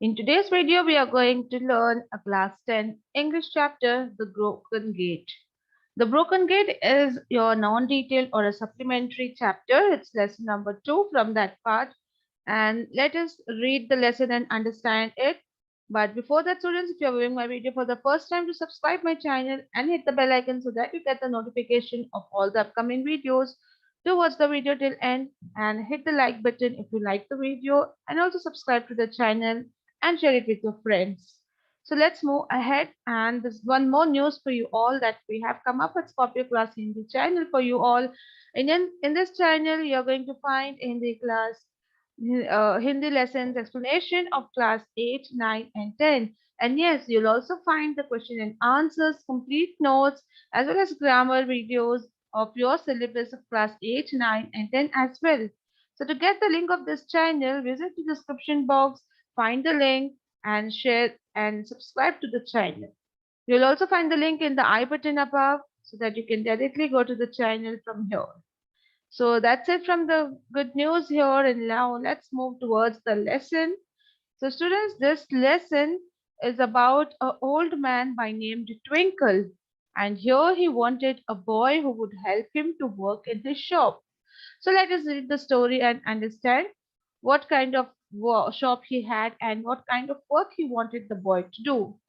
In today's video, we are going to learn a class 10 English chapter, The Broken Gate. The Broken Gate is your non-detailed or a supplementary chapter. It's lesson number 2 from that part. And let us read the lesson and understand it. But before that, students, if you're viewing my video for the first time, to subscribe my channel and hit the bell icon so that you get the notification of all the upcoming videos. Do watch the video till end and hit the like button if you like the video, and also subscribe to the channel and share it with your friends. So let's move ahead, and there's one more news for you all that we have come up with Scorpio Class Hindi channel for you all. In this channel, you're going to find Hindi class, Hindi lessons, explanation of class 8, 9 and 10. And yes, you'll also find the question and answers, complete notes, as well as grammar videos of your syllabus of class 8, 9 and 10 as well. So to get the link of this channel, visit the description box, find the link and share and subscribe to the channel. You'll also find the link in the I button above so that you can directly go to the channel from here. So that's it from the good news here, and now let's move towards the lesson. So students, this lesson is about an old man by name Twinkle, and here he wanted a boy who would help him to work in his shop. So let us read the story and understand what kind of shop he had and what kind of work he wanted the boy to do.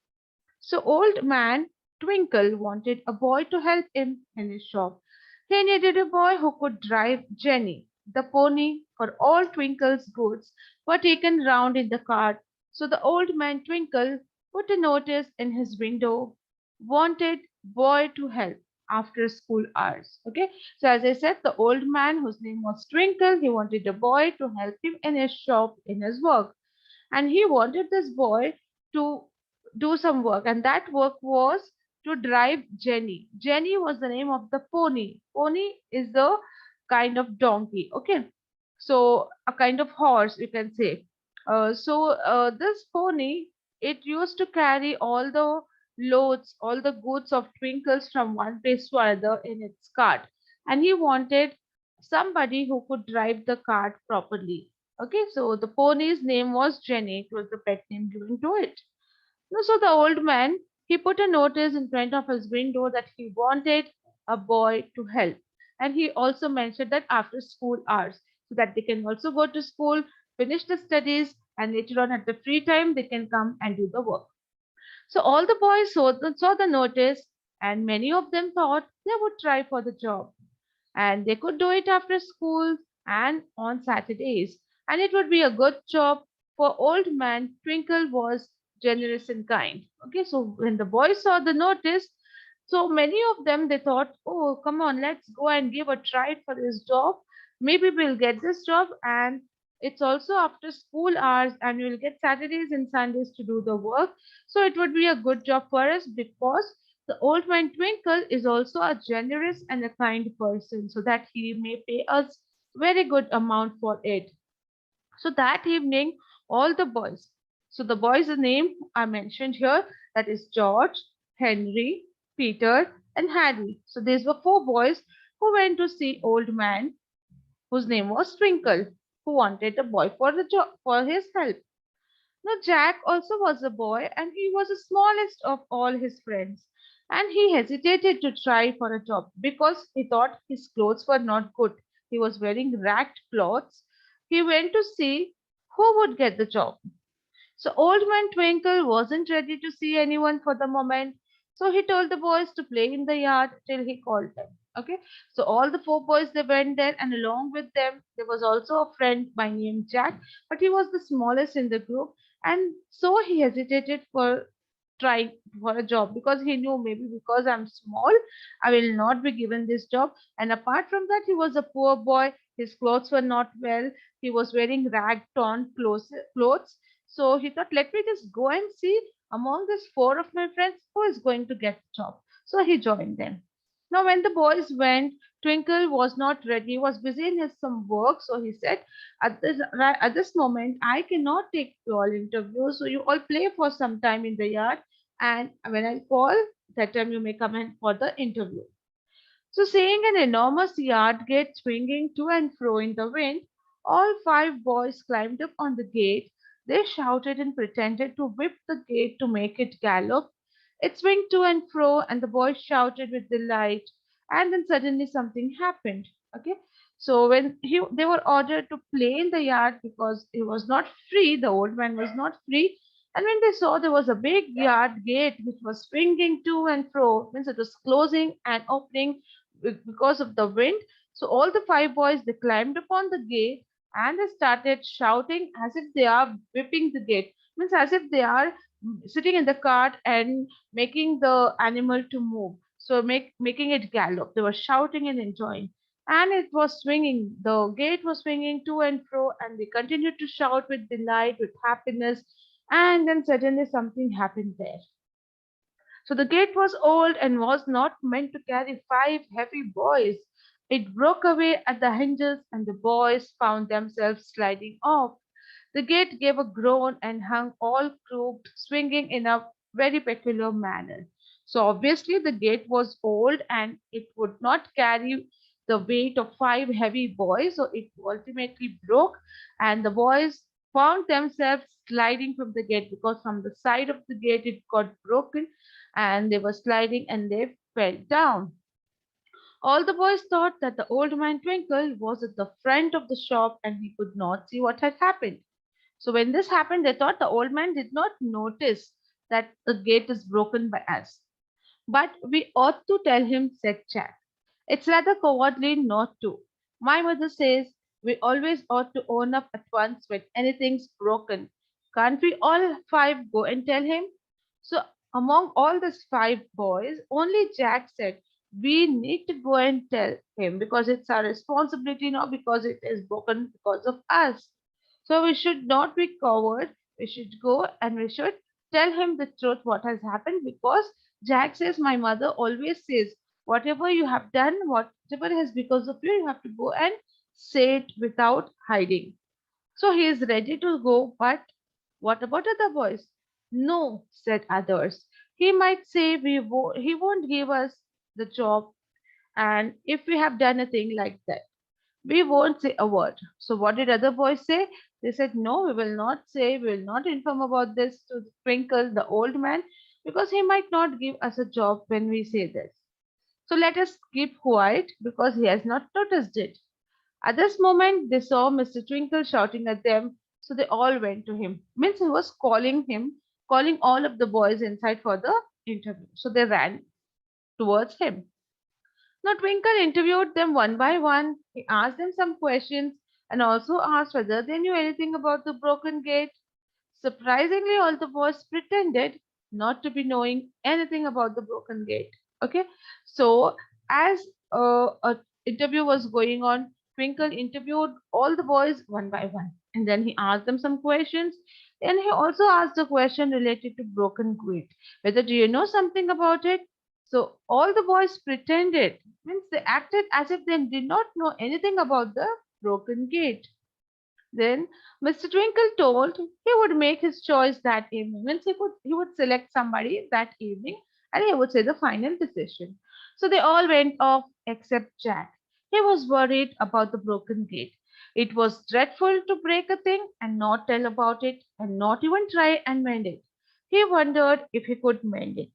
So old man Twinkle wanted a boy to help him in his shop. He needed a boy who could drive Jenny, the pony, for all Twinkle's goods were taken round in the cart. So the old man Twinkle put a notice in his window, wanted boy to help after school hours. Okay, so as I said, the old man whose name was Twinkle, he wanted a boy to help him in his shop in his work, and he wanted this boy to do some work, and that work was to drive Jenny. Jenny was the name of the pony. Pony is the kind of donkey, okay? So a kind of horse, you can say. This pony, it used to carry all the loads, all the goods of Twinkles from one place to another in its cart. And he wanted somebody who could drive the cart properly. Okay, so the pony's name was Jenny. It was the pet name given to it. So the old man, he put a notice in front of his window that he wanted a boy to help. And he also mentioned that after school hours, so that they can also go to school, finish the studies, and later on at the free time, they can come and do the work. So all the boys saw the notice, and many of them thought they would try for the job, and they could do it after school and on Saturdays. And it would be a good job, for old man Twinkle was generous and kind. Okay, so when the boys saw the notice, so many of them, they thought, oh, come on, let's go and give a try for this job. Maybe we'll get this job, and it's also after school hours, and we'll get Saturdays and Sundays to do the work. So it would be a good job for us, because the old man Twinkle is also a generous and a kind person, so that he may pay us very good amount for it. So that evening, all the boys, so the boys' name are mentioned here, that is George, Henry, Peter, and Harry. So these were four boys who went to see old man, whose name was Twinkle, who wanted a boy for the job for his help. Now Jack also was a boy, and he was the smallest of all his friends. And he hesitated to try for a job because he thought his clothes were not good. He was wearing ragged clothes. He went to see who would get the job. So old man Twinkle wasn't ready to see anyone for the moment. So he told the boys to play in the yard till he called them. Okay. So all the four boys, they went there, and along with them there was also a friend by name Jack, but he was the smallest in the group, and so he hesitated for trying for a job, because he knew maybe because I'm small, I will not be given this job. And apart from that, he was a poor boy. His clothes were not well. He was wearing rag torn clothes. So he thought, let me just go and see among these four of my friends who is going to get the job. So he joined them. Now, when the boys went, Twinkle was not ready, he was busy in his some work. So he said, at this moment, I cannot take you all interviews. So you all play for some time in the yard. And when I call, that time you may come in for the interview. So, seeing an enormous yard gate swinging to and fro in the wind, all five boys climbed up on the gate. They shouted and pretended to whip the gate to make it gallop. It swung to and fro, and the boys shouted with delight. And then suddenly something happened. Okay, so when they were ordered to play in the yard because he was not free, the old man was not free. And when they saw there was a big yard gate which was swinging to and fro, means it was closing and opening because of the wind. So all the five boys they climbed upon the gate and they started shouting as if they are whipping the gate, means as if they are sitting in the cart and making the animal to move, so making it gallop. They were shouting and enjoying, and it was swinging, the gate was swinging to and fro, and they continued to shout with delight, with happiness. And then suddenly something happened there. So the gate was old and was not meant to carry five heavy boys. It broke away at the hinges, and the boys found themselves sliding off. The gate gave a groan and hung all crooked, swinging in a very peculiar manner. So obviously the gate was old and it would not carry the weight of five heavy boys, so it ultimately broke, and the boys found themselves sliding from the gate because from the side of the gate it got broken, and they were sliding and they fell down. All the boys thought that the old man Twinkle was at the front of the shop and he could not see what had happened. So when this happened, they thought the old man did not notice that the gate is broken by us. But we ought to tell him, said Jack. It's rather cowardly not to. My mother says we always ought to own up at once when anything's broken. Can't we all five go and tell him? So, among all these five boys, only Jack said, we need to go and tell him because it's our responsibility, not because it is broken because of us. So, we should not be coward. We should go and we should tell him the truth what has happened, because Jack says, my mother always says, whatever you have done, whatever is because of you, you have to go and say it without hiding. So he is ready to go, but what about other boys? No, said others. He might say he won't give us the job, and if we have done a thing like that, we won't say a word. So what did other boys say? They said, no, we will not say, we will not inform about this to Twinkle, the old man, because he might not give us a job when we say this. So let us keep quiet because he has not noticed it. At this moment, they saw Mr. Twinkle shouting at them, so they all went to him. Means he was calling him, calling all of the boys inside for the interview. So they ran towards him. Now Twinkle interviewed them one by one. He asked them some questions and also asked whether they knew anything about the broken gate. Surprisingly, all the boys pretended not to be knowing anything about the broken gate. Okay, so as a interview was going on, Twinkle interviewed all the boys one by one, and then he asked them some questions. And he also asked a question related to broken gate. Whether do you know something about it? So all the boys pretended, means they acted as if they did not know anything about the broken gate. Then Mr. Twinkle told he would make his choice that evening. Means he would select somebody that evening and he would say the final decision. So they all went off except Jack. He was worried about the broken gate. It was dreadful to break a thing and not tell about it and not even try and mend it. He wondered if he could mend it.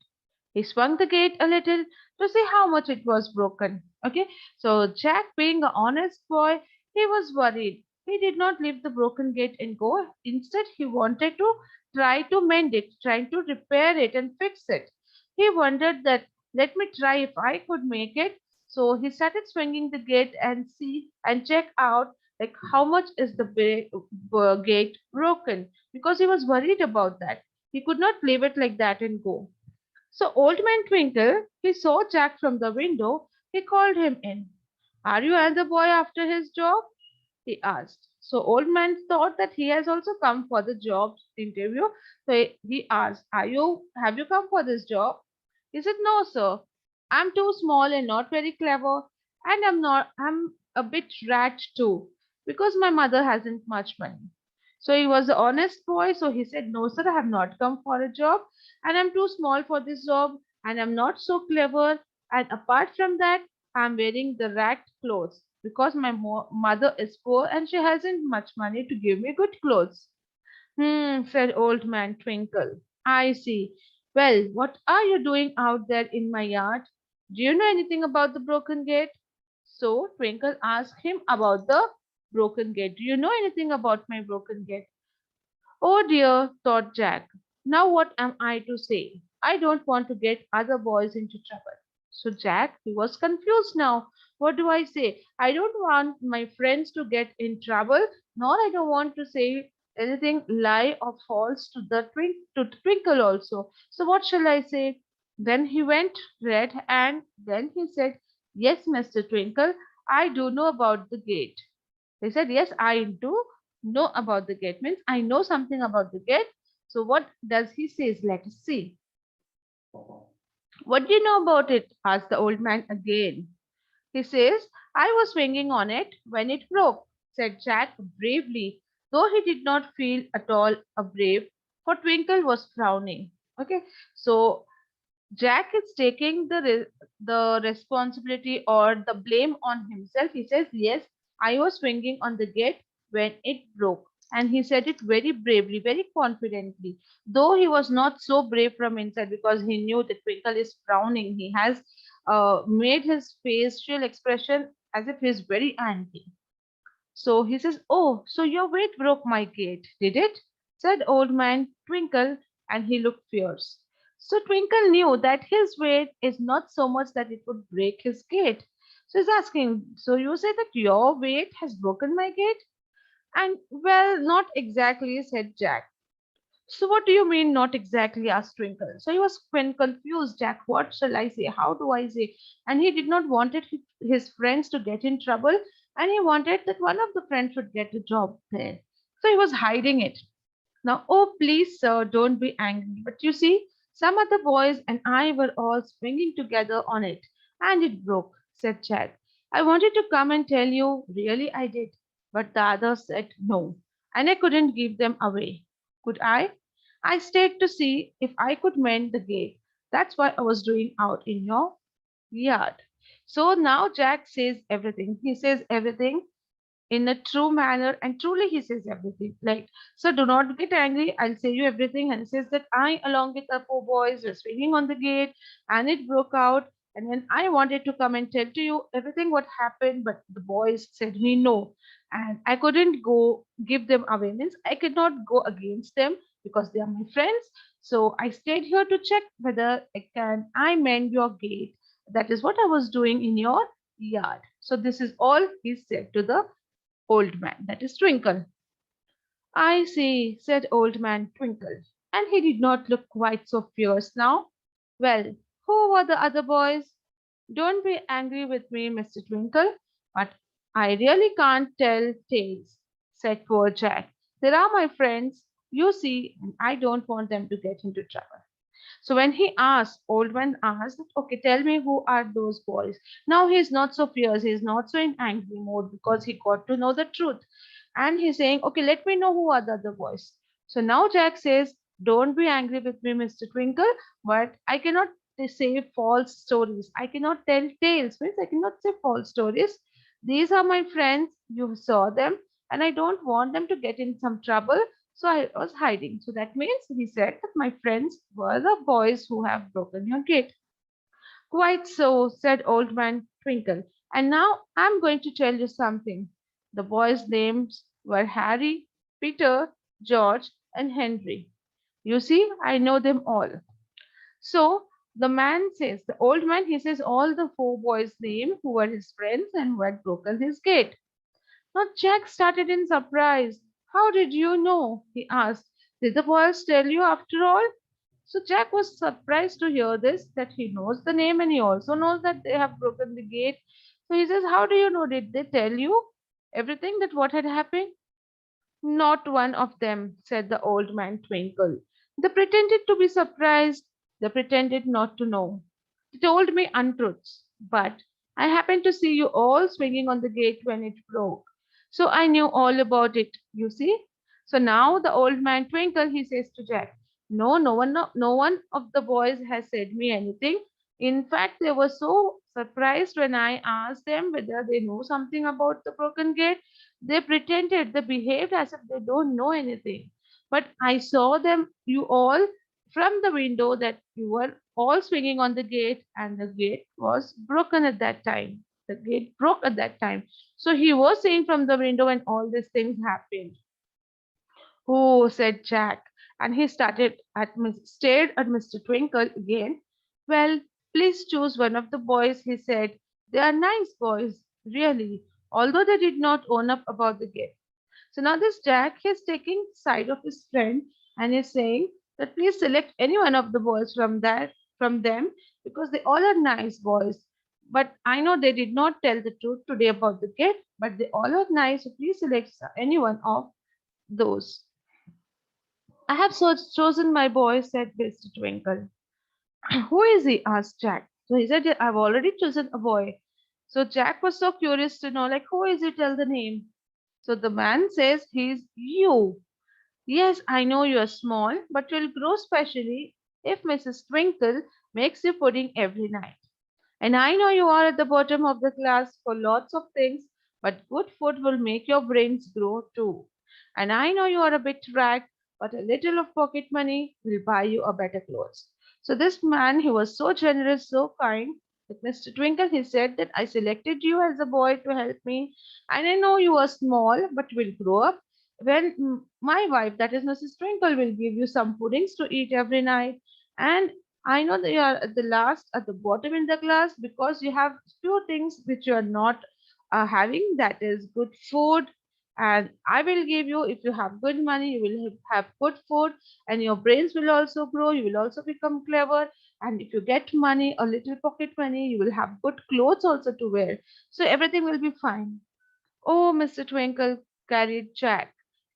He swung the gate a little to see how much it was broken. Okay, so Jack, being an honest boy, he was worried. He did not leave the broken gate and go. Instead, he wanted to try to mend it, trying to repair it and fix it. He wondered that, let me try if I could make it. So he started swinging the gate and see and check out like how much is the gate broken, because he was worried about that. He could not leave it like that and go. So Old Man Twinkle, he saw Jack from the window. He called him in. Are you and the boy after his job? He asked. So Old Man thought that he has also come for the job interview. So he asked, have you come for this job? He said, no, sir. I'm too small and not very clever. And I'm a bit rat too, because my mother hasn't much money. So he was an honest boy. So he said, no, sir, I have not come for a job, and I'm too small for this job, and I'm not so clever. And apart from that, I'm wearing the rat clothes because my mother is poor and she hasn't much money to give me good clothes. said Old Man Twinkle. I see. Well, what are you doing out there in my yard? Do you know anything about the broken gate? So Twinkle asked him about the broken gate. Do you know anything about my broken gate? Oh dear, thought Jack. Now what am I to say? I don't want to get other boys into trouble. So Jack, he was confused now. What do I say? I don't want my friends to get in trouble, nor I don't want to say anything lie or false to to Twinkle also. So what shall I say? Then he went red and then he said, "Yes, Mr. Twinkle, I do know about the gate." He said, "Yes, I do know about the gate." Means I know something about the gate. So what does he say? Let us see. What do you know about it? Asked the old man again. He says, "I was swinging on it when it broke," said Jack bravely, though he did not feel at all a brave, for Twinkle was frowning. Okay, so Jack is taking the responsibility or the blame on himself. He says, "Yes, I was swinging on the gate when it broke." And he said it very bravely, very confidently. Though he was not so brave from inside because he knew that Twinkle is frowning. He has made his facial expression as if he is very angry. So he says, "Oh, so your weight broke my gate, did it?" said Old Man Twinkle, and he looked fierce. So Twinkle knew that his weight is not so much that it would break his gate. So he's asking, "So you say that your weight has broken my gate?" And well, not exactly, said Jack. "So what do you mean, not exactly?" asked Twinkle. So he was confused. Jack, what shall I say? How do I say? And he did not wanted his friends to get in trouble, and he wanted that one of the friends should get a job there. So he was hiding it. Now, oh, please, sir, don't be angry. But you see, some other boys and I were all swinging together on it, and it broke, said Jack. "I wanted to come and tell you, really I did. But the others said no, and I couldn't give them away. Could I? I stayed to see if I could mend the gate. That's why I was doing out in your yard." So now Jack says everything. He says everything in a true manner, and truly he says everything, like, "So do not get angry, I'll say you everything." And he says that I along with the four boys were swinging on the gate and it broke out, and when I wanted to come and tell to you everything what happened, but the boys said me no, and I couldn't go give them away. Means I could not go against them because they are my friends. So I stayed here to check whether I mend your gate. That is what I was doing in your yard. So this is all he said to the old man, that is Twinkle. "I see," said Old Man Twinkle, and he did not look quite so fierce now. "Well, who were the other boys?" "Don't be angry with me, Mr. Twinkle, but I really can't tell tales," said poor Jack. "They are my friends, you see, and I don't want them to get into trouble." So when he asked, Old Man asked, "Okay, tell me who are those boys?" Now he is not so fierce, he is not so in angry mode because he got to know the truth. And he's saying, "Okay, let me know who are the other boys." So now Jack says, "Don't be angry with me, Mr. Twinkle, but I cannot say false stories. I cannot tell tales, means I cannot say false stories. These are my friends, you saw them, and I don't want them to get in some trouble. So I was hiding." So that means he said that my friends were the boys who have broken your gate. "Quite so," said Old Man Twinkle. "And now I'm going to tell you something. The boys' names were Harry, Peter, George, and Henry. You see, I know them all." So the man says, the old man, he says all the four boys' name who were his friends and who had broken his gate. Now Jack started in surprise. "How did you know?" he asked. "Did the boys tell you after all?" So Jack was surprised to hear this, that he knows the name and he also knows that they have broken the gate. So he says, "How do you know? Did they tell you everything that what had happened?" "Not one of them," said the old man Twinkle. "They pretended to be surprised. They pretended not to know. They told me untruths. But I happened to see you all swinging on the gate when it broke. So I knew all about it, you see." So now the old man Twinkle, he says to Jack, "No, no one of the boys has said me anything. In fact, they were so surprised when I asked them whether they know something about the broken gate. They pretended, they behaved as if they don't know anything. but I saw them, you all, from the window that you were all swinging on the gate, and the gate was broken at that time. The gate broke at that time. So he was seeing from the window when all these things happened. Oh, said Jack, and he stared at Mr. Twinkle again. Well, please choose one of the boys, he said. They are nice boys, really, although they did not own up about the gift. So now this Jack is taking side of his friend and is saying that please select any one of the boys from them because they all are nice boys. But I know they did not tell the truth today about the gift, but they all are nice. So please select any one of those. I have chosen my boy, said Mr. Twinkle. Who is he? Asked Jack. So he said, I've already chosen a boy. So Jack was so curious to know, like, who is he? Tell the name. So the man says, he's you. Yes, I know you're small, but you'll grow specially if Mrs. Twinkle makes you pudding every night. And I know you are at the bottom of the class for lots of things, but good food will make your brains grow too. And I know you are a bit ragged, but a little of pocket money will buy you a better clothes. So this man, he was so generous, so kind. With Mr. Twinkle, he said that I selected you as a boy to help me, and I know you are small, but will grow up. When my wife, that is Mrs. Twinkle, will give you some puddings to eat every night, and I know that you are at the last, at the bottom in the class because you have few things which you are not having. That is good food, and I will give you. If you have good money, you will have good food, and your brains will also grow. You will also become clever, and if you get money, a little pocket money, you will have good clothes also to wear. So everything will be fine. Oh, Mr. Twinkle carried Jack.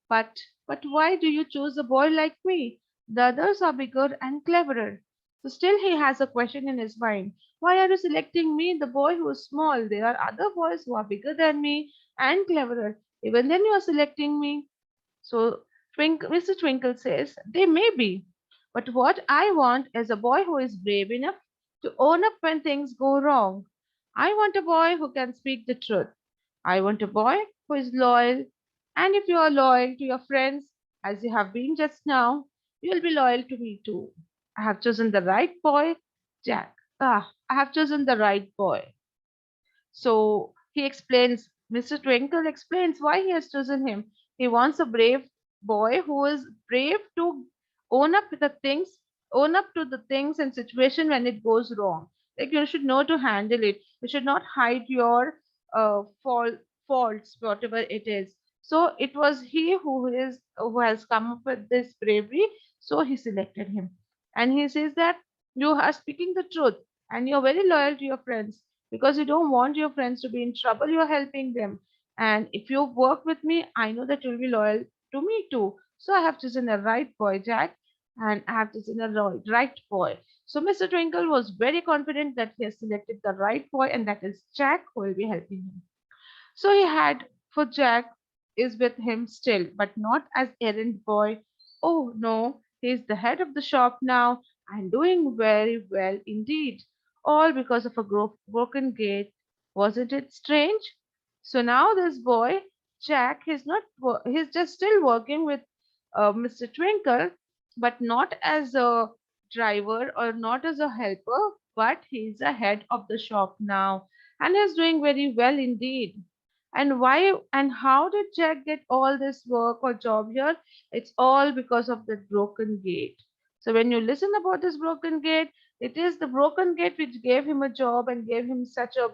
But why do you choose a boy like me? The others are bigger and cleverer. So still he has a question in his mind. Why are you selecting me, the boy who is small? There are other boys who are bigger than me and cleverer. Even then you are selecting me. So Mr. Twinkle says, they may be. But what I want is a boy who is brave enough to own up when things go wrong. I want a boy who can speak the truth. I want a boy who is loyal. And if you are loyal to your friends, as you have been just now, you will be loyal to me too. I have chosen the right boy, Jack. I have chosen the right boy. So he explains, Mr. Twinkle explains why he has chosen him. He wants a brave boy who is brave to own up to the things, own up to the things and situation when it goes wrong. Like you should know to handle it. You should not hide your faults, whatever it is. So it was he who has come up with this bravery. So he selected him, and he says that you are speaking the truth and you're very loyal to your friends because you don't want your friends to be in trouble. You're helping them. And if you work with me, I know that you'll be loyal to me too. So I have chosen a right boy, Jack, and I have chosen a right boy. So Mr. Twinkle was very confident that he has selected the right boy, and that is Jack who will be helping him. So he had, for Jack is with him still, but not as errand boy. Oh no, he is the head of the shop now and doing very well indeed. All because of a broken gate. Wasn't it strange? So now this boy, Jack, he's just still working with Mr. Twinkle, but not as a driver or not as a helper, but he's the head of the shop now and is doing very well indeed. And why and how did Jack get all this work or job here? It's all because of that broken gate. So when you listen about this broken gate, it is the broken gate which gave him a job and gave him such a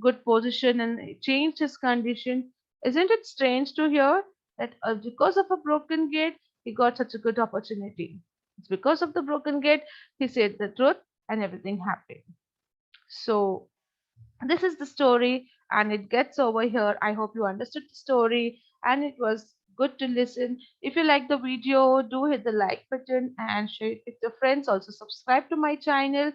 good position and it changed his condition. Isn't it strange to hear that because of a broken gate, he got such a good opportunity? It's because of the broken gate, he said the truth and everything happened. So this is the story and it gets over here. I hope you understood the story and it was good to listen. If you like the video, do hit the like button and share it with your friends. Also subscribe to my channel